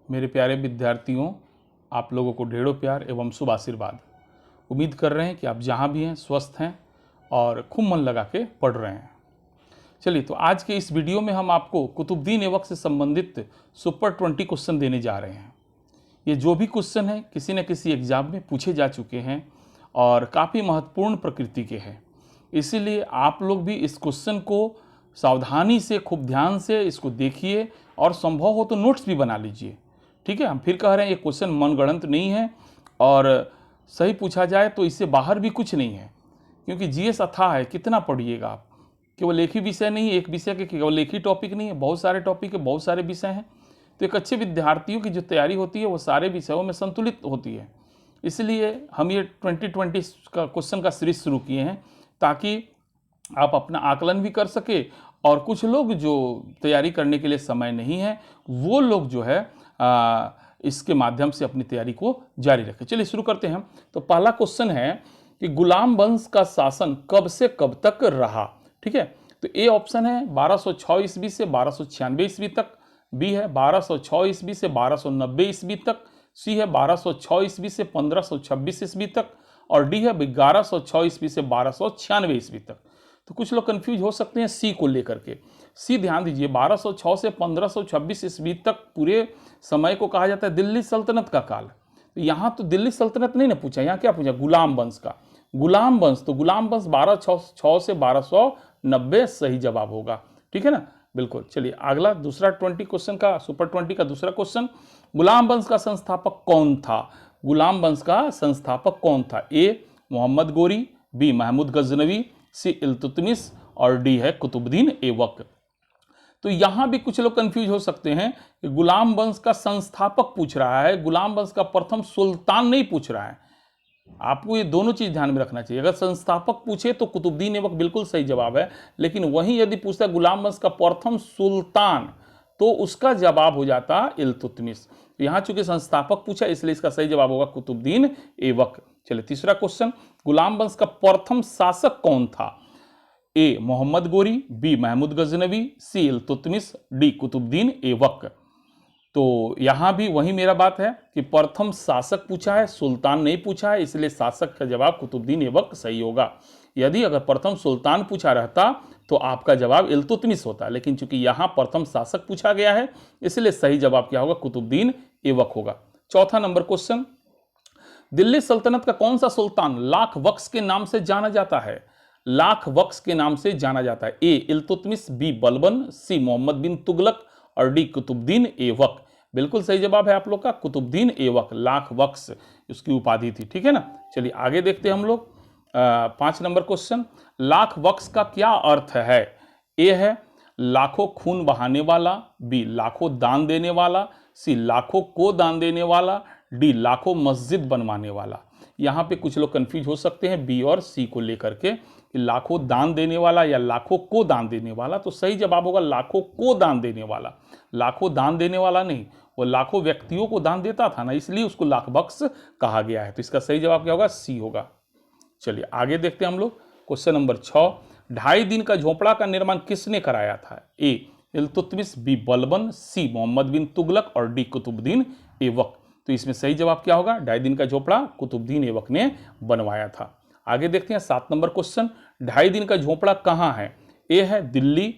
मेरे प्यारे विद्यार्थियों, आप लोगों को ढेरों प्यार एवं शुभ आशीर्वाद। उम्मीद कर रहे हैं कि आप जहाँ भी हैं स्वस्थ हैं और खूब मन लगा के पढ़ रहे हैं। चलिए, तो आज के इस वीडियो में हम आपको कुतुबुद्दीन ऐबक से संबंधित सुपर 20 क्वेश्चन देने जा रहे हैं। ये जो भी क्वेश्चन है किसी न किसी एग्जाम में पूछे जा चुके हैं और काफ़ी महत्वपूर्ण प्रकृति के हैं। इसीलिए आप लोग भी इस क्वेश्चन को सावधानी से, खूब ध्यान से इसको देखिए और संभव हो तो नोट्स भी बना लीजिए। ठीक है, हम फिर कह रहे हैं ये क्वेश्चन मनगढ़ंत नहीं है और सही पूछा जाए तो इससे बाहर भी कुछ नहीं है, क्योंकि जीएस अथाह है। कितना पढ़िएगा आप, केवल एक ही विषय नहीं, एक विषय के केवल एक ही टॉपिक नहीं है, बहुत सारे टॉपिक है, बहुत सारे विषय हैं। तो एक अच्छे विद्यार्थियों की जो तैयारी होती है वो सारे विषयों में संतुलित होती है। इसलिए हम ये 2020 का क्वेश्चन का सीरीज शुरू किए हैं ताकि आप अपना आकलन भी कर सके और कुछ लोग जो तैयारी करने के लिए समय नहीं है वो लोग जो है इसके माध्यम से अपनी तैयारी को जारी रखें। चलिए शुरू करते हैं। तो पहला क्वेश्चन है कि गुलाम वंश का शासन कब से कब तक रहा। ठीक है, तो ए ऑप्शन है 1206 ईस्वी से 1296 ईस्वी तक, बी है 1206 ईस्वी से 1290 ईस्वी तक, सी है 1206 ईस्वी से 1526 ईस्वी तक और डी है 1106 ईस्वी से 1296 ईस्वी तक। तो कुछ लोग कंफ्यूज हो सकते हैं सी को लेकर के। सी ध्यान दीजिए, 1206 से 1526 ईस्वी तक पूरे समय को कहा जाता है दिल्ली सल्तनत का काल। तो यहाँ तो दिल्ली सल्तनत नहीं ना पूछा, यहाँ क्या पूछा, गुलाम वंश का। गुलाम वंश, तो गुलाम वंश 1206 से 1290 सही जवाब होगा। ठीक है ना, बिल्कुल। चलिए अगला दूसरा 20 क्वेश्चन का, सुपर 20 का दूसरा क्वेश्चन, गुलाम वंश का संस्थापक कौन था। गुलाम वंश का संस्थापक कौन था। ए मोहम्मद गोरी, बी महमूद गजनवी, सी इल्तुतमिश और डी है कुतुबुद्दीन ऐबक। तो यहां भी कुछ लोग कंफ्यूज हो सकते हैं कि गुलाम वंश का संस्थापक पूछ रहा है, गुलाम वंश का प्रथम सुल्तान नहीं पूछ रहा है। आपको ये दोनों चीज ध्यान में रखना चाहिए। अगर संस्थापक पूछे तो कुतुबुद्दीन ऐबक बिल्कुल सही जवाब है, लेकिन वहीं यदि पूछता गुलाम वंश का प्रथम सुल्तान तो उसका जवाब हो जाता इल्तुतमिश। यहां चूंकि संस्थापक पूछा इसलिए इसका सही जवाब होगा कुतुबुद्दीन ऐबक। चलिए तीसरा क्वेश्चन, गुलाम वंश का प्रथम शासक कौन था। ए मोहम्मद गोरी, बी महमूद गजनवी, सी इल्तुतमिश, डी कुतुबुद्दीन ऐबक। तो यहां भी वही मेरा बात है कि प्रथम शासक पूछा है, सुल्तान नहीं पूछा है, इसलिए शासक का जवाब कुतुबुद्दीन ऐबक सही होगा। यदि अगर प्रथम सुल्तान पूछा रहता तो आपका जवाब इल्तुतमिश होता, लेकिन चूंकि यहां प्रथम शासक पूछा गया है इसलिए सही जवाब क्या होगा, कुतुबुद्दीन ऐबक होगा। चौथा नंबर क्वेश्चन, दिल्ली सल्तनत का कौन सा सुल्तान लाख बख्श के नाम से जाना जाता है। लाख बख्श के नाम से जाना जाता है। ए इल्तुतमिश, बी बलबन, सी मोहम्मद बिन तुगलक और डी कुतुबुद्दीन ऐबक। बिल्कुल सही जवाब है आप लोग का कुतुबुद्दीन ऐबक, लाख बख्श उसकी उपाधि थी। ठीक है ना, चलिए आगे देखते हैं हम लोग। 5 नंबर क्वेश्चन, लाख बख्श का क्या अर्थ है। ए है लाखों खून बहाने वाला, बी लाखों दान देने वाला, सी लाखों को दान देने वाला, डी लाखों मस्जिद बनवाने वाला। यहाँ पे कुछ लोग कंफ्यूज हो सकते हैं बी और सी को लेकर के कि लाखों दान देने वाला या लाखों को दान देने वाला। तो सही जवाब होगा लाखों को दान देने वाला। लाखों दान देने वाला नहीं, वो लाखों व्यक्तियों को दान देता था ना, इसलिए उसको लाख बख्श कहा गया है। तो इसका सही जवाब क्या होगा, सी होगा। चलिए आगे देखते हैं हम लोग। क्वेश्चन नंबर 6, 2.5 दिन का झोपड़ा का निर्माण किसने कराया था। ए इल्तुतमिश, बी बलबन, सी मोहम्मद बिन तुगलक और डी कुतुबुद्दीन ऐबक। तो इसमें सही जवाब क्या होगा, 2.5 दिन का झोपड़ा कुतुबुद्दीन ऐबक ने बनवाया था। आगे देखते हैं 7 नंबर क्वेश्चन, 2.5 दिन का झोपड़ा कहाँ है। ए है दिल्ली,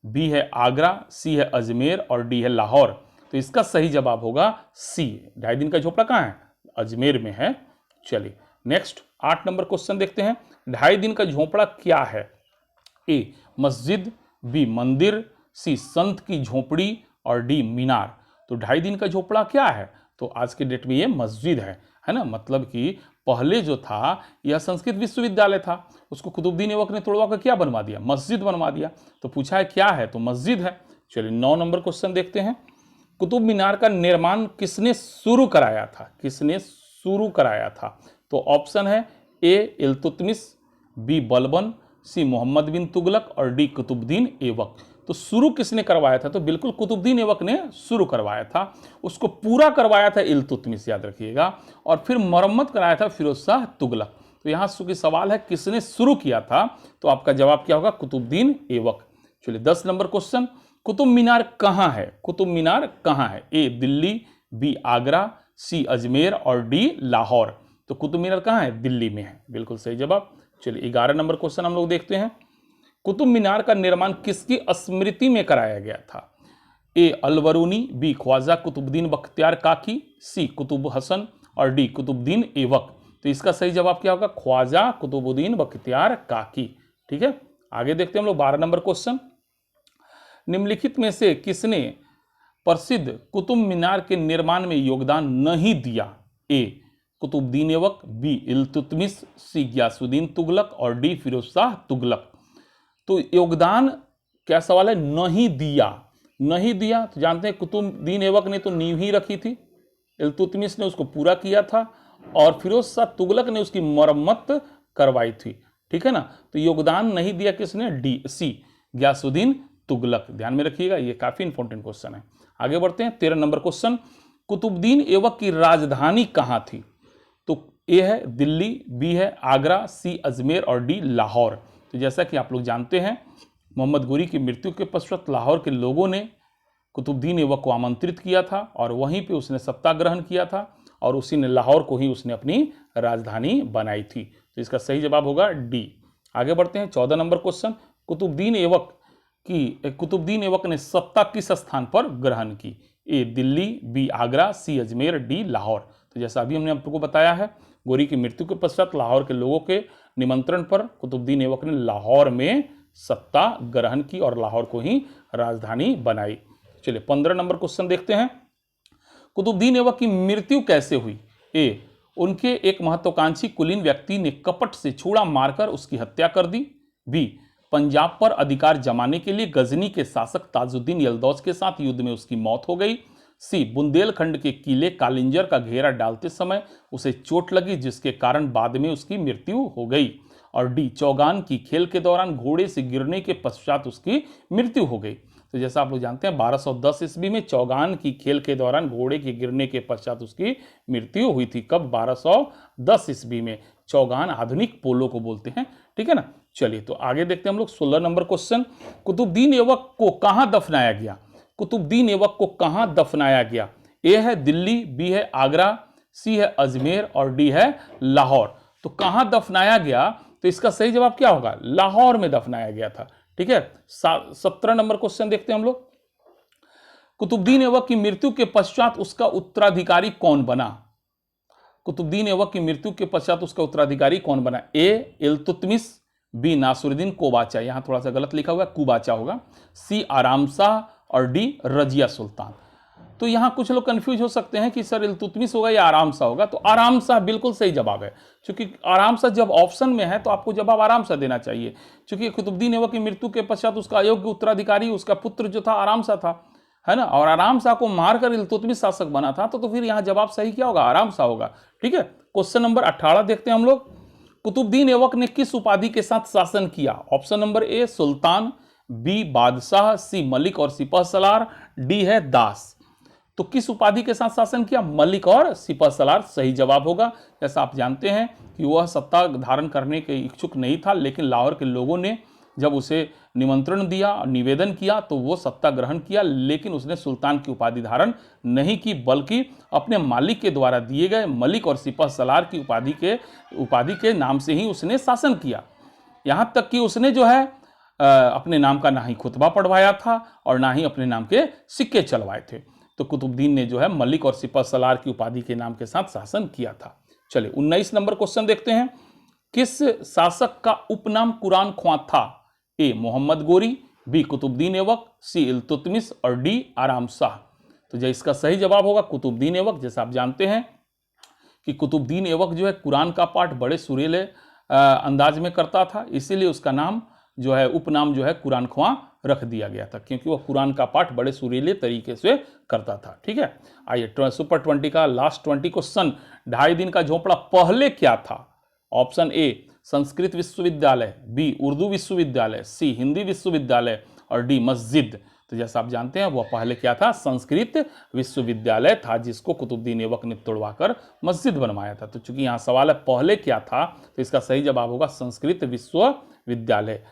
बी है आगरा, सी है अजमेर और डी है लाहौर। तो इसका सही जवाब होगा सी, 2.5 दिन का झोपड़ा कहाँ है, अजमेर में है। चलिए नेक्स्ट 8 नंबर क्वेश्चन देखते हैं, 2.5 दिन का झोपड़ा क्या है। ए मस्जिद, बी मंदिर, सी संत की झोपड़ी और डी मीनार। तो 2.5 दिन का झोपड़ा क्या है, तो आज के डेट में ये मस्जिद है ना। मतलब कि पहले जो था यह संस्कृत विश्वविद्यालय था, उसको कुतुबुद्दीन ऐबक ने तोड़वा कर क्या बनवा दिया, मस्जिद बनवा दिया। तो पूछा है क्या है, तो मस्जिद है। चलिए 9 नंबर क्वेश्चन देखते हैं, कुतुब मीनार का निर्माण किसने शुरू कराया था। किसने शुरू कराया था, तो ऑप्शन है ए इल्तुतमिश, बी बलबन, सी मोहम्मद बिन तुगलक और डी कुतुबुद्दीन ऐबक। तो शुरू किसने करवाया था, तो बिल्कुल कुतुबुद्दीन ऐबक ने शुरू करवाया था। उसको पूरा करवाया था इल्तुतमिश, याद रखिएगा, और फिर मरम्मत कराया था फिरोज शाह तुगलक। तो यहाँ चूंकि सवाल है किसने शुरू किया था, तो आपका जवाब क्या होगा, कुतुबुद्दीन ऐबक। चलिए 10 नंबर क्वेश्चन, कुतुब मीनार कहाँ है। कुतुब मीनार कहाँ है, ए दिल्ली, बी आगरा, सी अजमेर और डी लाहौर। तो कुतुब मीनार कहाँ है? दिल्ली में है। बिल्कुल सही जवाब। चलिए 11 नंबर क्वेश्चन हम लोग देखते हैं। कुतुब मीनार का निर्माण किसकी स्मृति में कराया गया था? ए अलबरूनी, बी ख्वाजा कुतुबुद्दीन बख्तियार काकी, सी कुतुब हसन और डी कुतुबुद्दीन ऐबक। तो इसका सही जवाब क्या होगा? ख्वाजा कुतुबुद्दीन बख्तियार काकी। ठीक है, आगे देखते हैं हम लोग 12 नंबर क्वेश्चन। निम्नलिखित में से किसने प्रसिद्ध कुतुब मीनार के निर्माण में योगदान नहीं दिया? ए कुतुबुद्दीन ऐबक, बी इल्तुतमिश, सी गियासुद्दीन तुगलक और डी फिरोज शाह तुगलक। तो योगदान क्या सवाल है? नहीं दिया। नहीं दिया तो जानते हैं कुतुबुद्दीन ऐबक ने तो नींव ही रखी थी, इल्तुतमिश ने उसको पूरा किया था और फिरोज शाह तुगलक ने उसकी मरम्मत करवाई थी। ठीक है ना, तो योगदान नहीं दिया किसने? D C Ghiyasuddin Tughlaq. ध्यान में रखिएगा, ये काफी इंपॉर्टेंट क्वेश्चन है। आगे बढ़ते हैं 13 नंबर क्वेश्चन। कुतुबुद्दीन ऐबक की राजधानी कहां थी? तो ए है दिल्ली, बी है आगरा, सी अजमेर और डी लाहौर। तो जैसा कि आप लोग जानते हैं, मोहम्मद गोरी की मृत्यु के पश्चात लाहौर के लोगों ने कुतुबुद्दीन ऐबक को आमंत्रित किया था और वहीं पे उसने सत्ता ग्रहण किया था और उसी ने लाहौर को ही उसने अपनी राजधानी बनाई थी। तो इसका सही जवाब होगा डी। आगे बढ़ते हैं 14 नंबर क्वेश्चन। कुतुबुद्दीन ऐबक ने सत्ता किस स्थान पर ग्रहण की? ए दिल्ली, बी आगरा, सी अजमेर, डी लाहौर। तो जैसा अभी हमने आपको बताया है, गोरी की मृत्यु के पश्चात लाहौर के लोगों के निमंत्रण पर कुतुबुद्दीन ऐबक ने लाहौर में सत्ता ग्रहण की और लाहौर को ही राजधानी बनाई। चलिए 15 नंबर क्वेश्चन देखते हैं। कुतुबुद्दीन ऐबक की मृत्यु कैसे हुई? ए उनके एक महत्वाकांक्षी कुलीन व्यक्ति ने कपट से छुरा मारकर उसकी हत्या कर दी। बी पंजाब पर अधिकार जमाने के लिए गजनी के शासक ताजुद्दीन यलदौज के साथ युद्ध में उसकी मौत हो गई। सी बुंदेलखंड के किले कालिंजर का घेरा डालते समय उसे चोट लगी जिसके कारण बाद में उसकी मृत्यु हो गई। और डी चौगान की खेल के दौरान घोड़े से गिरने के पश्चात उसकी मृत्यु हो गई। तो जैसा आप लोग जानते हैं 1210 ईस्वी में चौगान की खेल के दौरान घोड़े के गिरने के पश्चात उसकी मृत्यु हुई थी। कब? 1210 ईस्वी में। चौगान आधुनिक पोलो को बोलते हैं। ठीक है ना, चलिए तो आगे देखते हैं हम लोग 16 नंबर क्वेश्चन। कुतुबुद्दीन ऐबक को कहां दफनाया गया? कुतुबुद्दीन ऐबक को कहां दफनाया गया? ए है दिल्ली, बी है आगरा, सी है अजमेर और डी है लाहौर। तो कहां दफनाया गया? तो इसका सही जवाब क्या होगा? लाहौर में दफनाया गया था। ठीक है, 17 नंबर क्वेश्चन देखते हैं हम लोग। कुतुबुद्दीन ऐबक की मृत्यु के पश्चात उसका उत्तराधिकारी कौन बना? कुतुबुद्दीन ऐबक की मृत्यु के पश्चात उसका उत्तराधिकारी कौन बना? ए इल्तुतमिश, बी नासिरुद्दीन कोबाचा, यहां थोड़ा सा गलत लिखा हुआ है, कुबाचा होगा, सी आराम शाह और डी रजिया सुल्तान। तो यहां कुछ लोग कंफ्यूज हो सकते हैं कि सर इल्तुतमिश होगा या आराम शाह होगा। तो आराम शाह बिल्कुल सही जवाब है, क्योंकि आराम शाह जब ऑप्शन में है तो आपको जवाब आराम शाह देना चाहिए, क्योंकि कुतुबुद्दीन ऐबक की मृत्यु के पश्चात उसका अयोग्य उत्तराधिकारी उसका पुत्र जो था आराम शाह था, है ना, और आराम शाह को मारकर इल्तुतमिश शासक बना था। तो फिर यहां जवाब सही क्या होगा? आराम शाह होगा। ठीक है, क्वेश्चन नंबर 18 देखते हैं हम लोग। कुतुबुद्दीन ऐबक ने किस उपाधि के साथ शासन किया? ऑप्शन नंबर ए सुल्तान, बी बादशाह, सी मलिक और सिपहसलार, डी है दास। तो किस उपाधि के साथ शासन किया? मलिक और सिपहसलार सही जवाब होगा। जैसा आप जानते हैं कि वह सत्ता धारण करने के इच्छुक नहीं था, लेकिन लाहौर के लोगों ने जब उसे निमंत्रण दिया और निवेदन किया तो वो सत्ता ग्रहण किया, लेकिन उसने सुल्तान की उपाधि धारण नहीं की, बल्कि अपने मालिक के द्वारा दिए गए मलिक और सिपहसलार की उपाधि के नाम से ही उसने शासन किया। यहाँ तक कि उसने जो है अपने नाम का ना ही खुतबा पढ़वाया था और ना ही अपने नाम के सिक्के चलवाए थे। तो कुतुबुद्दीन ने जो है मलिक और सिपहसलार की उपाधि के नाम के साथ शासन किया था। चलिए 19 नंबर क्वेश्चन देखते हैं। किस शासक का उपनाम कुरान ख्वां था? ए मोहम्मद गोरी, बी कुतुबुद्दीन ऐबक, सी इल्तुतमिश और डी आराम शाह। तो जो इसका सही जवाब होगा कुतुबुद्दीन ऐबक। जैसा आप जानते हैं कि कुतुबुद्दीन ऐबक जो है कुरान का पाठ बड़े सुरीले अंदाज में करता था, इसीलिए उसका नाम जो है उपनाम जो है कुरान ख्वां रख दिया गया था, क्योंकि वह कुरान का पाठ बड़े सुरीले तरीके से करता था। ठीक है, आइए सुपर 20 का लास्ट 20 क्वेश्चन। 2.5 दिन का झोपड़ा पहले क्या था? ऑप्शन ए संस्कृत विश्वविद्यालय, बी उर्दू विश्वविद्यालय, सी हिंदी विश्वविद्यालय और डी मस्जिद। तो जैसा आप जानते हैं वह पहले क्या था? संस्कृत विश्वविद्यालय था, जिसको कुतुबुद्दीन ऐबक ने तोड़वाकर मस्जिद बनवाया था। तो चूंकि यहाँ सवाल है पहले क्या था, तो इसका सही जवाब होगा संस्कृत विश्वविद्यालय।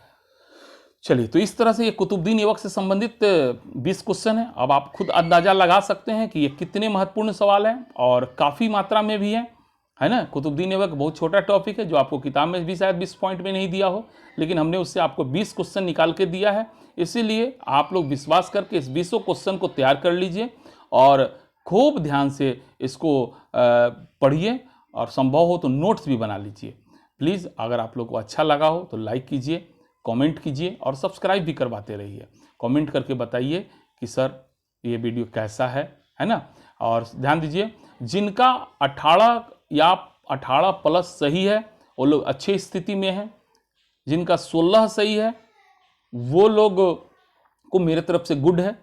चलिए, तो इस तरह से ये कुतुबुद्दीन ऐबक से संबंधित 20 क्वेश्चन है। अब आप खुद अंदाजा लगा सकते हैं कि ये कितने महत्वपूर्ण सवाल हैं और काफ़ी मात्रा में भी है ना। कुतुबुद्दीन ऐबक बहुत छोटा टॉपिक है जो आपको किताब में भी शायद 20 पॉइंट में नहीं दिया हो, लेकिन हमने उससे आपको 20 क्वेश्चन निकाल के दिया है। इसीलिए आप लोग विश्वास करके इस 20 क्वेश्चन को तैयार कर लीजिए और खूब ध्यान से इसको पढ़िए और संभव हो तो नोट्स भी बना लीजिए। प्लीज़, अगर आप लोग को अच्छा लगा हो तो लाइक कीजिए, कमेंट कीजिए और सब्सक्राइब भी करवाते रहिए। कमेंट करके बताइए कि सर ये वीडियो कैसा है ना। और ध्यान दीजिए, जिनका 18 या 18 प्लस सही है वो लोग अच्छी स्थिति में हैं। जिनका 16 सही है वो लोग को मेरे तरफ से गुड है,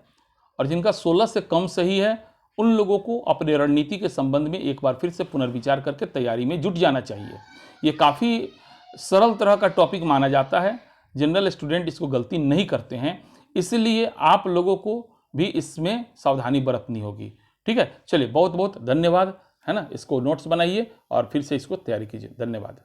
और जिनका 16 से कम सही है उन लोगों को अपने रणनीति के संबंध में एक बार फिर से पुनर्विचार करके तैयारी में जुट जाना चाहिए। ये काफ़ी सरल तरह का टॉपिक माना जाता है, जनरल स्टूडेंट इसको गलती नहीं करते हैं, इसलिए आप लोगों को भी इसमें सावधानी बरतनी होगी। ठीक है, चलिए, बहुत बहुत धन्यवाद, है ना। इसको नोट्स बनाइए और फिर से इसको तैयारी कीजिए। धन्यवाद।